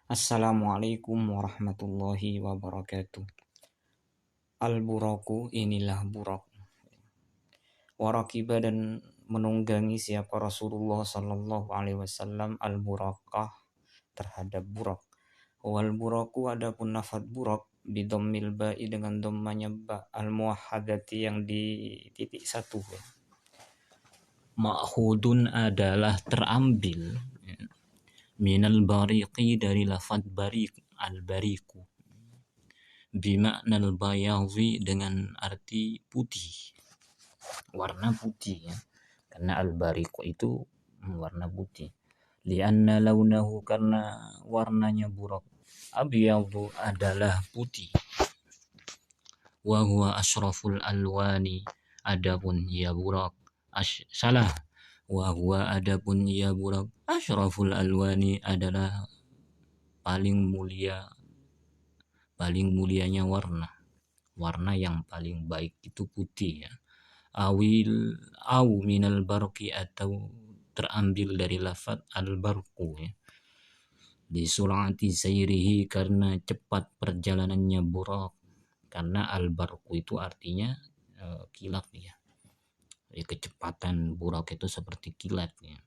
Assalamualaikum warahmatullahi wabarakatuh. Al-buraku, inilah burak. Warakiba, dan menunggangi siapa Rasulullah sallallahu alaihi wasallam al-burakah, terhadap burak. Wal buraku, adapun lafadz burak bidammil ba'i, dengan dhammanya ba al-muwahhadati, yang di titik satu. Ma'khudun, adalah terambil, minal bariqi, dari lafadz bariq, al-bariqu, bimaknal bayadhi, dengan arti putih, warna putih ya. Karena al-bariqu itu warna putih. Lianna launahu, karena warnanya burak, abyadu, adalah putih. Wa huwa asyraful alwani, adapun ya burak salah. Wa huwa, adapun ya burak, asyraful alwani, adalah paling mulianya warna yang paling baik itu putih ya. Au minal barqi, atau terambil dari lafaz al-barqu ya. Di surati sayrihi, karena cepat perjalanannya burak. Karena al-barqu itu artinya kilat ya. Jadi kecepatan burak itu seperti kilat ya.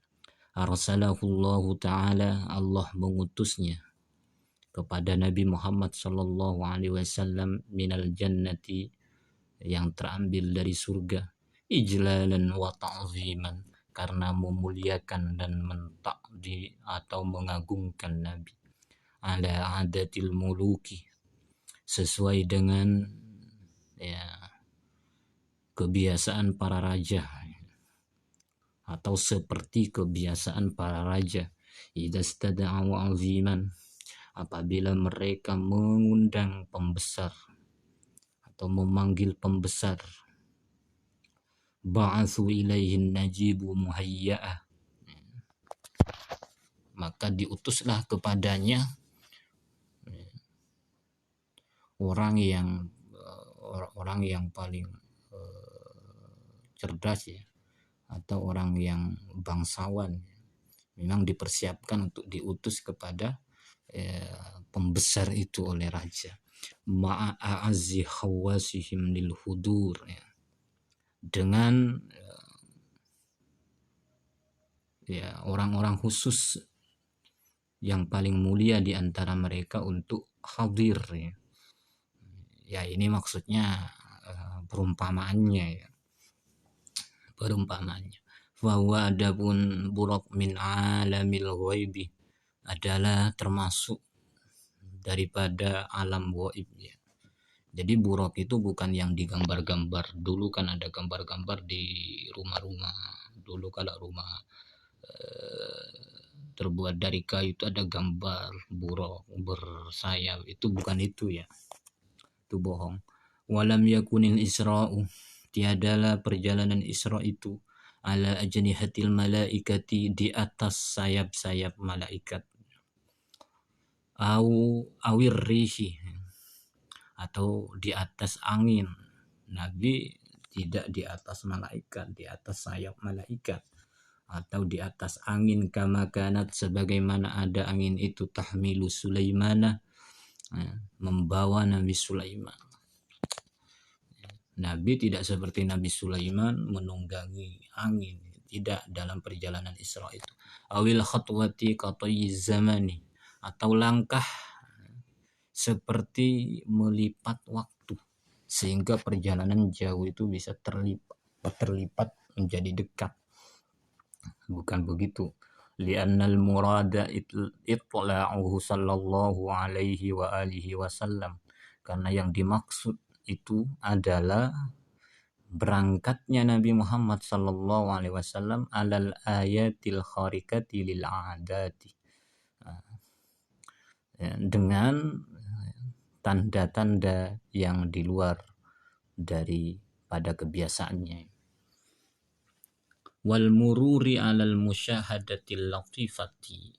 Arsalahullahu ta'ala, Allah mengutusnya kepada Nabi Muhammad sallallahu alaihi wasallam minal jannati, yang terambil dari surga, ijlalan wa ta'ziman, karena memuliakan dan mentakdir atau mengagungkan Nabi, ala adatil muluki, sesuai dengan ya kebiasaan para raja, atau seperti kebiasaan para raja. Idza stada'u aziman, apabila mereka mengundang pembesar atau memanggil pembesar, ba'atsu ilaihin najibu muhayya'ah, maka diutuslah kepadanya orang yang paling cerdas ya, atau orang yang bangsawan. Memang dipersiapkan untuk diutus kepada pembesar itu oleh raja. Ma'a'azzi khawasihim lil hudur ya. Dengan ya orang-orang khusus yang paling mulia di antara mereka untuk hadir ya. Ya ini maksudnya perumpamaannya ya. Bahwa adapun burak min alamil ghaibi, adalah termasuk daripada alam gaib ya. Jadi burak itu bukan yang digambar-gambar. Dulu kan ada gambar-gambar di rumah-rumah. Dulu kalau rumah terbuat dari kayu itu ada gambar burak bersayap. Itu bukan itu ya. Itu bohong. Walam yakunil isra'u, tiadalah perjalanan Isra itu, ala ajnihatil malaikati, di atas sayap-sayap malaikat, awir rihi, atau di atas angin. Nabi tidak di atas malaikat, di atas sayap malaikat, atau di atas angin, kama kanat, sebagaimana ada angin itu, tahmilu Sulaimana, membawa Nabi Sulaiman. Nabi tidak seperti Nabi Sulaiman menunggangi angin, tidak dalam perjalanan Isra itu. Awil khatwati qatayyiz zamani, atau langkah seperti melipat waktu, sehingga perjalanan jauh itu bisa terlipat menjadi dekat. Bukan begitu. Li'annal murada itla'uhu sallallahu alaihi wa alihi wasallam, karena yang dimaksud itu adalah berangkatnya Nabi Muhammad sallallahu alaihi wasallam alal ayatil kharikati lil adati, dengan tanda-tanda yang di luar daripada kebiasaannya. Wal mururi alal musyahadatil latifati,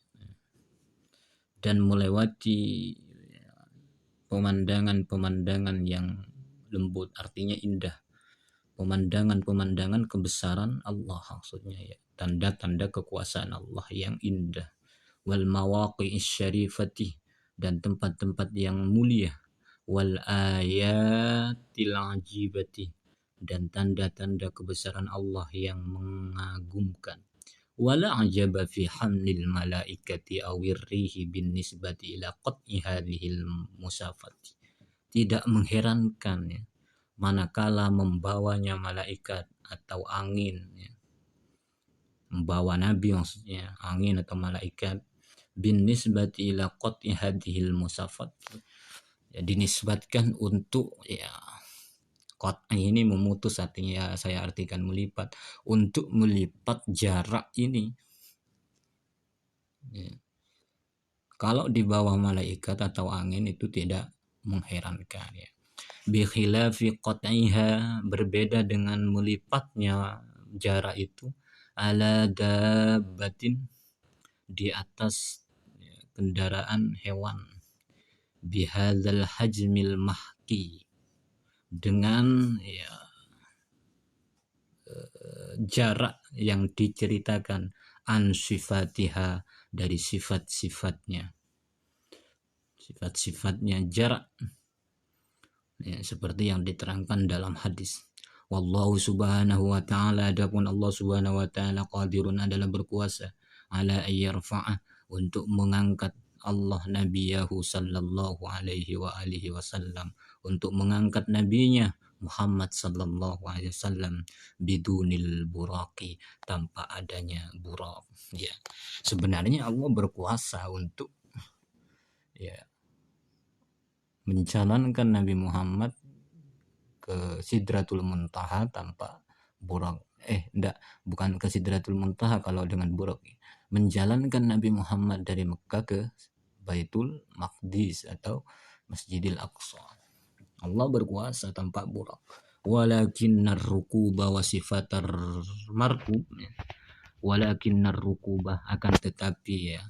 dan melewati pemandangan-pemandangan yang lembut, artinya indah. Pemandangan-pemandangan kebesaran Allah maksudnya ya, tanda-tanda kekuasaan Allah yang indah. Wal mawaqi'is syarifati, dan tempat-tempat yang mulia, wal ayatil ajibati, dan tanda-tanda kebesaran Allah yang mengagumkan. Wala ajaba fi hamlil malaikati awir rihi bin nisbati ila qat'i hadhil musafati. Tidak mengherankan ya, manakala membawanya malaikat atau angin ya, membawa nabi maksudnya angin atau malaikat, bin nisbati ila qat'i hadhil musafat ya, dinisbatkan untuk ya, qat'i ini memutus, artinya saya artikan melipat, untuk melipat jarak ini ya. Kalau di bawah malaikat atau angin itu tidak mengherankan ya. Bi khilafi qat'iha, berbeda dengan melipatnya jarak itu, ala dabbatin, di atas ya, kendaraan hewan, bihadzal hajmil mahki, dengan ya, jarak yang diceritakan, an sifatiha, dari sifat-sifatnya jarak ya, seperti yang diterangkan dalam hadis. Wallahu subhanahu wa ta'ala, adapun Allah subhanahu wa ta'ala, qadirun, adalah berkuasa, ala ayyarfa'a, untuk mengangkat Allah nabiyahu sallallahu alaihi wa alihi wasallam, untuk mengangkat nabinya Muhammad sallallahu alaihi wasallam, bidunil buraqi, tanpa adanya buraq ya. Sebenarnya Allah berkuasa untuk ya menjalankan Nabi Muhammad ke Sidratul Muntaha tanpa buraq. Bukan ke Sidratul Muntaha kalau dengan buraq. Menjalankan Nabi Muhammad dari Mekah ke Baitul Maqdis atau Masjidil Aqsa. Allah berkuasa tanpa buraq. Walakinnar rukuba wa sifatar markub. Walakinnar rukuba, akan tetapi ya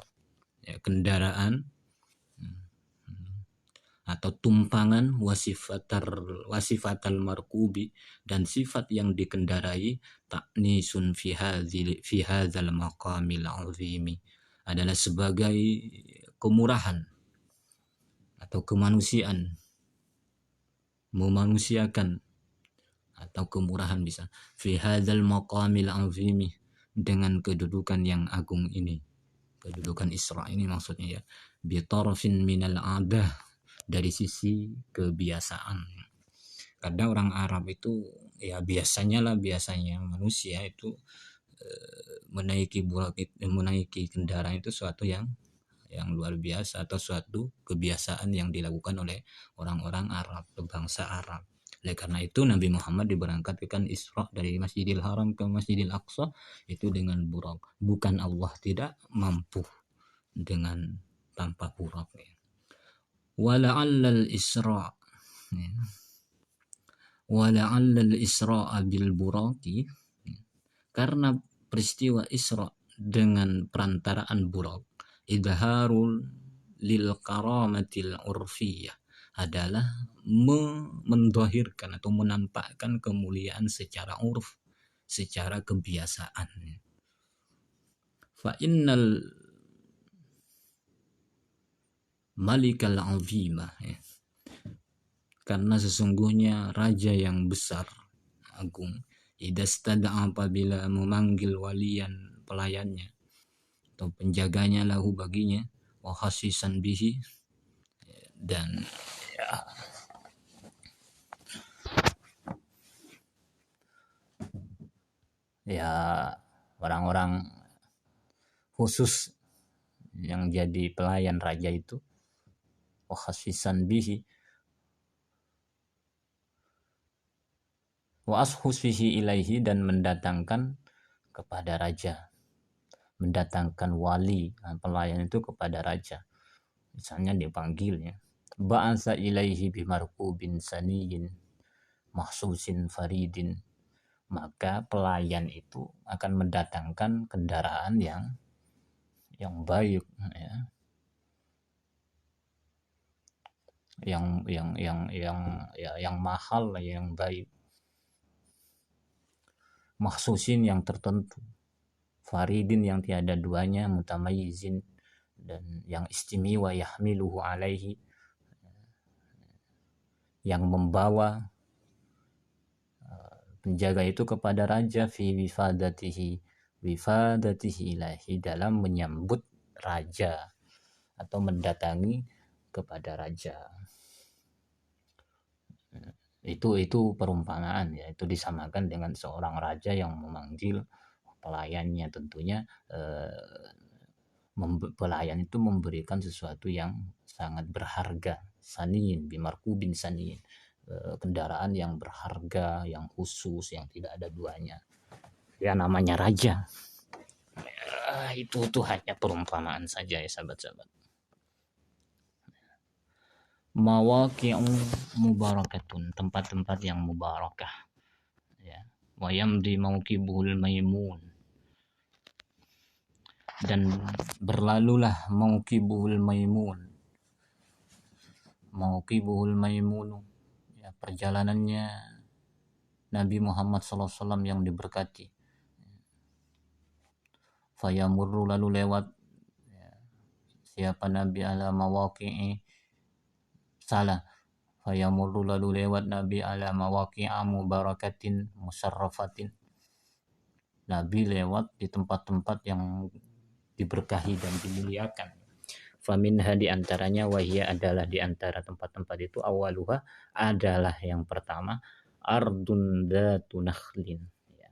kendaraan atau tumpangan, wasifatal markubi, dan sifat yang dikendarai, taknisun fi hadzal maqamil azimi, adalah sebagai kemurahan atau kemanusiaan, memanusiakan atau kemurahan bisa, fi hadzal maqamil azimi, dengan kedudukan yang agung ini, kedudukan Isra ini maksudnya ya, bi tarfin minal adah, dari sisi kebiasaan. Kadang orang Arab itu ya biasanya manusia itu menaiki kendaraan itu suatu yang luar biasa, atau suatu kebiasaan yang dilakukan oleh orang-orang Arab, bangsa Arab. Oleh karena itu Nabi Muhammad diberangkatkan Isra dari Masjidil Haram ke Masjidil Aqsa itu dengan buraq. Bukan Allah tidak mampu dengan tanpa buraq ya. Wala'allal Isra bil buraqi, karena peristiwa Isra dengan perantaraan buraq, idharul lil karamatil urfiyah, adalah mendahirkan atau menampakkan kemuliaan secara urf, secara kebiasaan. Fa innal malikal azimah ya, karena sesungguhnya raja yang besar agung, idastada, apabila memanggil walian, pelayannya atau penjaganya, lahu baginya, wa khasisan bihi, dan ya orang-orang khusus yang jadi pelayan raja itu, wa khasisan bihi wa ashusfihi ilaihi, dan mendatangkan kepada raja, mendatangkan wali, pelayan itu kepada raja. Misalnya dipanggilnya, ba'asa ilaihi bimarkubin saniyin mahsusin faridin, maka pelayan itu akan mendatangkan kendaraan yang baik ya, yang mahal, yang baik, mahsusin yang tertentu, faridin yang tiada duanya, mutamayyizin dan yang istimewa, yahmiluhu alaihi, yang membawa penjaga itu kepada raja, fi wifadatihi ilahi, dalam menyambut raja atau mendatangi kepada raja. Itu perumpamaan ya, itu disamakan dengan seorang raja yang memanggil pelayannya. Tentunya pelayan itu memberikan sesuatu yang sangat berharga, saniin bimarkubin saniin, kendaraan yang berharga, yang khusus, yang tidak ada duanya, ya namanya raja. Itu hanya perumpamaan saja ya sahabat-sahabat. Mawaqi'u mubarakatun, tempat-tempat yang mubarakah ya. Wa yamdi mauqibuhul maimun, dan berlalulah mauqibuhul maimun, mauqibuhul maimunu ya, perjalanannya Nabi Muhammad SAW yang diberkati. Fayamurru, lalu lewat ya, siapa Nabi ala mawaqi'i salah fayamurru, lalu lewat Nabi ala mawaqi'a mubarakatin musarrafatin, Nabi lewat di tempat-tempat yang diberkahi dan dimuliakan. Faminha, di antaranya, wahia, adalah di antara tempat-tempat itu, awaluha, adalah yang pertama, ardun dzatu nakhlin ya,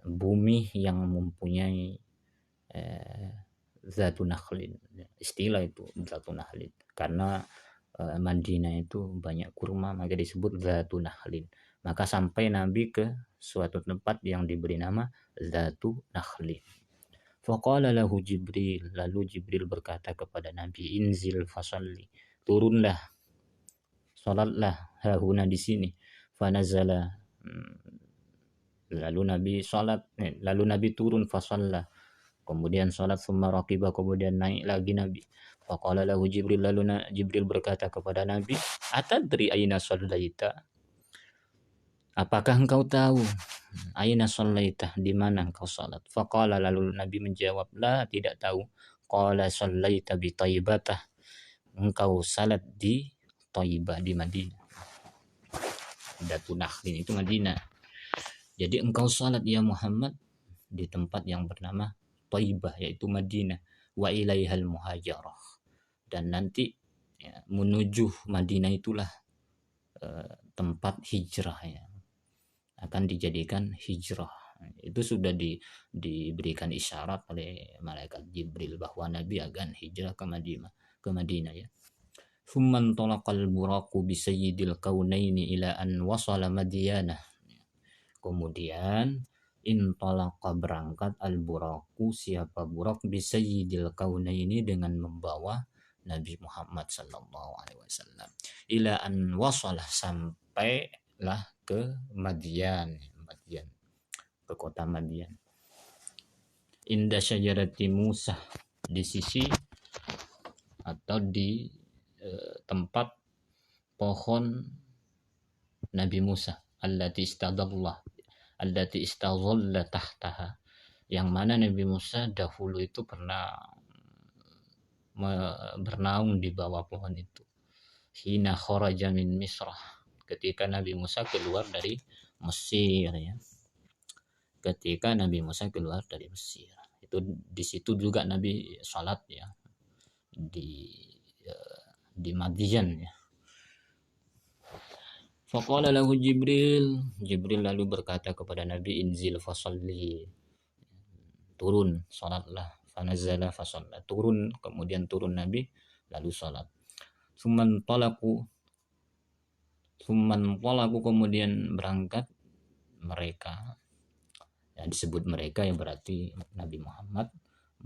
bumi yang mempunyai dzatu nakhlin, istilah itu dzatu nakhlin karena Madinah itu banyak kurma, maka disebut dzatu nakhlin. Maka sampai Nabi ke suatu tempat yang diberi nama dzatu nakhlin. Faqala lahu Jibril, lalu Jibril berkata kepada Nabi, inzil fasalli, turunlah, salatlah, hahuna, di sini. Fanazala, lalu Nabi salat, lalu Nabi turun, fasalla, kemudian salat, summa raqiba, kemudian naik lagi Nabi. Faqala lahu Jibril, lalu Jibril berkata kepada Nabi, atadri aina sallaita, apakah engkau tahu aina sallaita, di mana engkau salat? Faqala, lalu Nabi menjawab, la, tidak tahu. Qala sallaita bi Thaibatah, engkau salat di Thaibah, di Madinah. Dzatu Nakhlin itu Madinah. Jadi engkau salat ya Muhammad di tempat yang bernama Thaibah, yaitu Madinah. Wa ilaihal muhajarah, dan nanti ya, menuju Madinah itulah tempat hijrah ya, akan dijadikan hijrah. Itu sudah diberikan isyarat oleh malaikat Jibril bahwa Nabi akan hijrah ke Madinah ya. Thumman talaqal buraqu bi sayyidil kaunaini ila an wasala Madyanah. Kemudian intalaqa, berangkat, al buraqu, siapa burak, bi sayyidil kaunaini, dengan membawa Nabi Muhammad sallallahu alaihi wasallam, ila an wasala, sampailah ke Madyan, ke kota Madyan. Inda syajarati Musa, di sisi atau di tempat pohon Nabi Musa, allati istadalla tahtaha, yang mana Nabi Musa dahulu itu pernah bernaung di bawah pohon itu. Hina kharaja min Misrah, ketika Nabi Musa keluar dari Mesir ya. Ketika Nabi Musa keluar dari Mesir, itu di situ juga Nabi salat ya, di Madyan ya. Faqala lahu Jibril, Jibril lalu berkata kepada Nabi, inzil fasalli, turun, salatlah. Fanazala fasalla, turun, kemudian turun Nabi lalu salat. Summan talaku, kemudian berangkat mereka, yang disebut mereka yang berarti Nabi Muhammad,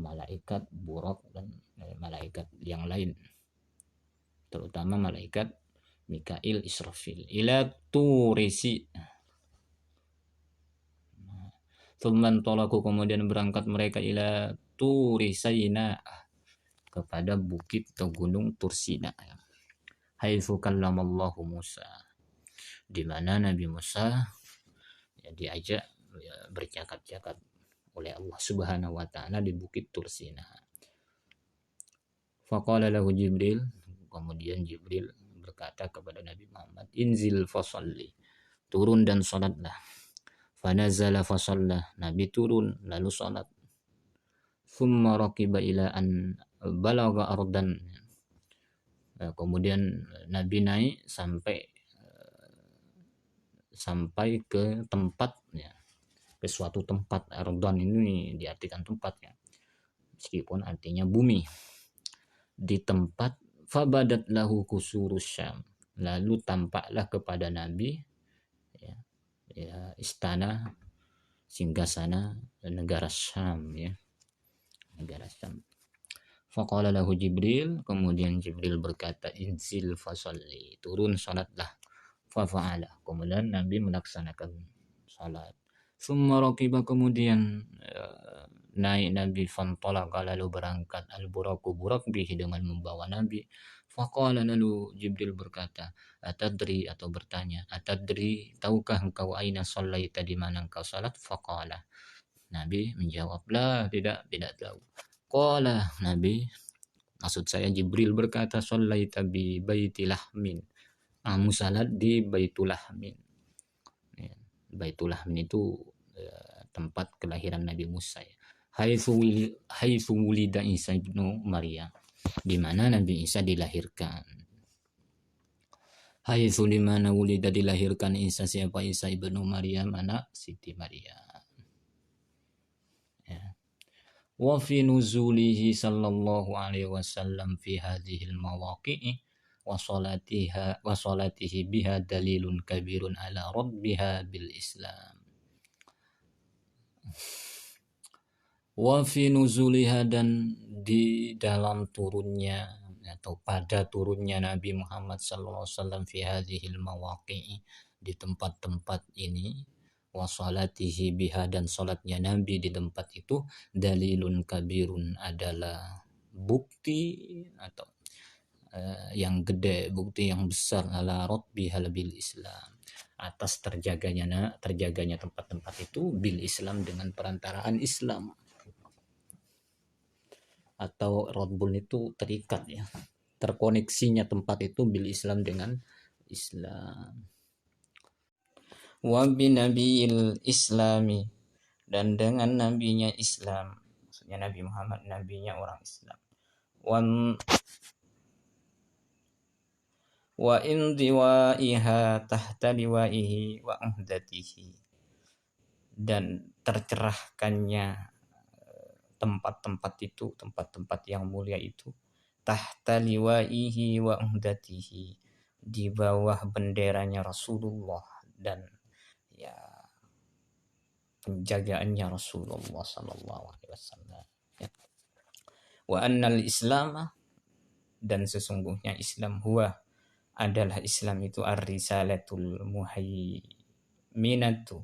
malaikat Buraq, dan malaikat yang lain, terutama malaikat Mikail, Israfil, ila Turisi. Thumman talaku, kemudian berangkat mereka, ila Turisaina, kepada bukit atau gunung Tursina, haitsu kallamallahu Musa, di mana Nabi Musa ya diajak ya, bercakap-cakap oleh Allah Subhanahu wa taala di bukit Tursina. Faqala lahu Jibril, kemudian Jibril berkata kepada Nabi Muhammad, inzil fasalli, turun dan salatlah. Fanazala fasalla, Nabi turun lalu salat. Thumma raqiba ila an balagha ardan, kemudian Nabi naik sampai ke tempat, ya, ke suatu tempat. Ardan ini diartikan tempat, ya, meskipun artinya bumi. Di tempat, fabadat lahu kusurus Syam, lalu tampaklah kepada Nabi, ya, istana singgasana negara Syam, ya, negara Syam. Faqala lahu Jibril, kemudian Jibril berkata, inzil fasalli, turun salatlah. Fafa'ala, kemudian Nabi melaksanakan salat. Summa raqiba, kemudian naik Nabi, fantalaqa, lalu berangkat, al-buraku, burak, bihi, dengan membawa Nabi. Faqala, lalu Jibril berkata, atadri, atau bertanya, atadri, tahukah engkau, aina sallaita, di mana engkau salat? Faqala, Nabi menjawab, la, tidak tahu. Qala, Nabi, maksud saya Jibril berkata, sallaita bi baiti lahmin, kamu salat di Baitul Lahmin. Ya, Baitul Lahmin itu tempat kelahiran Nabi Musa, ya. Haitsu wulida Isa ibnu Maryam, di mana Nabi Isa dilahirkan. Haitsu, di mana, wulida, dilahirkan, Isa, siapa? Isa ibnu Maryam, anak Siti Maryam. Ya. Wa fi nuzulihi sallallahu alaihi wasallam fi hadhil mawaqi'i wa salatihi biha dalilun kabirun ala rabbiha bil Islam. Wa fi nuzuliha, dan di dalam turunnya atau pada turunnya Nabi Muhammad sallallahu alaihi wasallam fi hadhil mawaqi'i, di tempat-tempat ini, wa salatihi biha, dan salatnya Nabi di tempat itu, dalilun kabirun, adalah bukti atau yang gede, bukti yang besar, ala rabbihal bil Islam, atas terjaganya tempat-tempat itu, bil Islam, dengan perantaraan Islam. Atau rabbul itu terikat, ya, terkoneksinya tempat itu bil Islam, dengan Islam. Wa bi nabiyil islami, dan dengan nabinya Islam, maksudnya Nabi Muhammad, nabinya orang Islam. Wa indiwaiha tahta liwaihi wa uhdatihi, dan tercerahkannya tempat-tempat itu, tempat-tempat yang mulia itu, tahta liwaihi wa uhdatihi, di bawah benderanya Rasulullah dan, ya, penjagaannya Rasulullah sallallahu alaihi wasallam, ya. Wa annal Islam, dan sesungguhnya Islam, huwa, adalah Islam itu, ar-risalatul muhayminatu,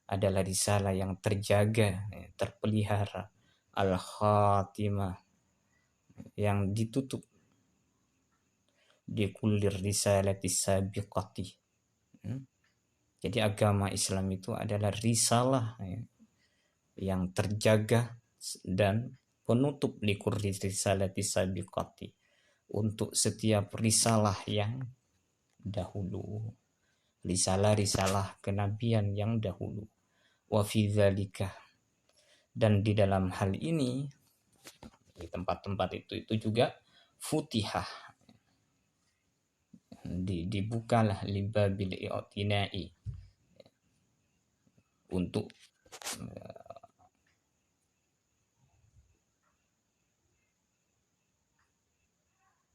adalah risalah yang terjaga, terpelihara, al-khatimah, yang ditutup, di kullir risalati sabiqati. Jadi agama Islam itu adalah risalah, yang terjaga dan penutup, li kulli risalati sabiqati, untuk setiap risalah yang dahulu, risalah kenabian yang dahulu. Wa fi dzalika, dan di dalam hal ini, di tempat-tempat itu juga, futihah, dibukalah, libabil i'tinai, untuk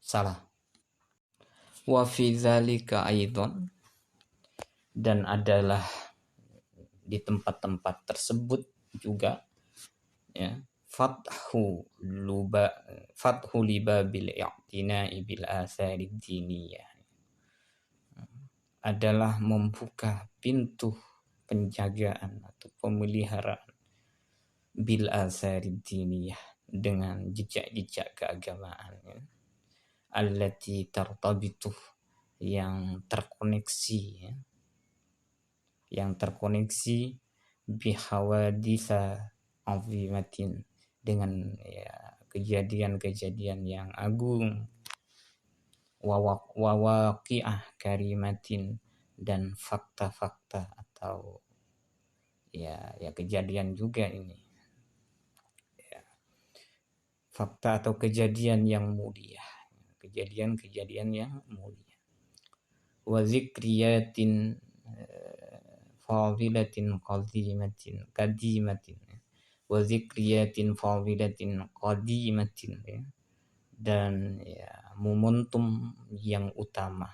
salah. Wa fi dzalika aidan, dan adalah di tempat-tempat tersebut juga, ya, fathu libabil i'tina'i bil athari diniyah, adalah membuka pintu penjagaan atau pemeliharaan, bil athari diniyah, dengan jejak-jejak keagamaan, ya, allati tartabitu, yang terkoneksi, ya, yang terkoneksi, bihawaditha azimatin, dengan, ya, kejadian-kejadian yang agung, wawaqi'ah karimatin, dan fakta-fakta atau ya kejadian juga ini, ya, fakta atau kejadian yang mulia, kejadian-kejadian yang mulia. Wa zikriyatin fadilatin qadimatin wa zikriyatin fadilatin qadimatin, ya. Dan ya momentum yang utama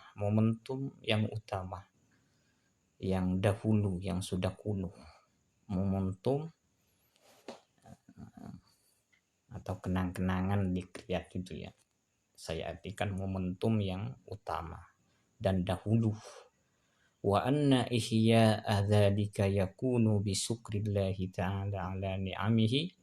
yang dahulu, yang sudah kuno, momentum atau kenang-kenangan dikriyat itu ya, saya artikan momentum yang utama dan dahulu. Wa anna ihya'a dzalika yakunu bi syukrillahi ta'ala ala ni'amihi,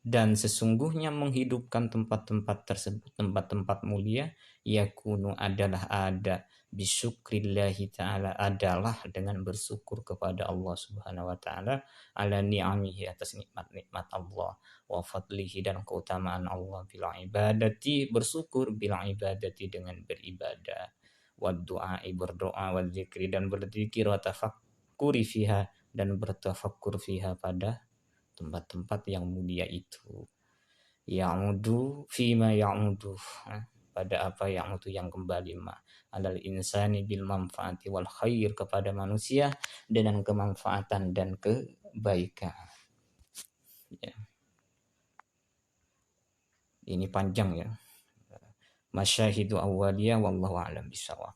dan sesungguhnya menghidupkan tempat-tempat tersebut, tempat-tempat mulia, yakunu adalah ada, bisyukrillahi ta'ala adalah dengan bersyukur kepada Allah subhanahu wa ta'ala, ala ni'amihi atas nikmat-nikmat Allah, wa fadlihi dan keutamaan Allah, bil ibadati bersyukur, bil ibadati dengan beribadah, wa du'ai berdoa, wa zikri dan berzikir, wa tafakkuri fiha dan bertafakkur fiha pada tempat-tempat yang mulia itu. Ya'udu fima ya'udu, pada apa yang itu yang kembali alal insani bil manfaati wal khair, kepada manusia dengan kemanfaatan dan kebaikan. Ya. Ini panjang ya. Masyahidu awaliyah wallahu a'lam bishawab.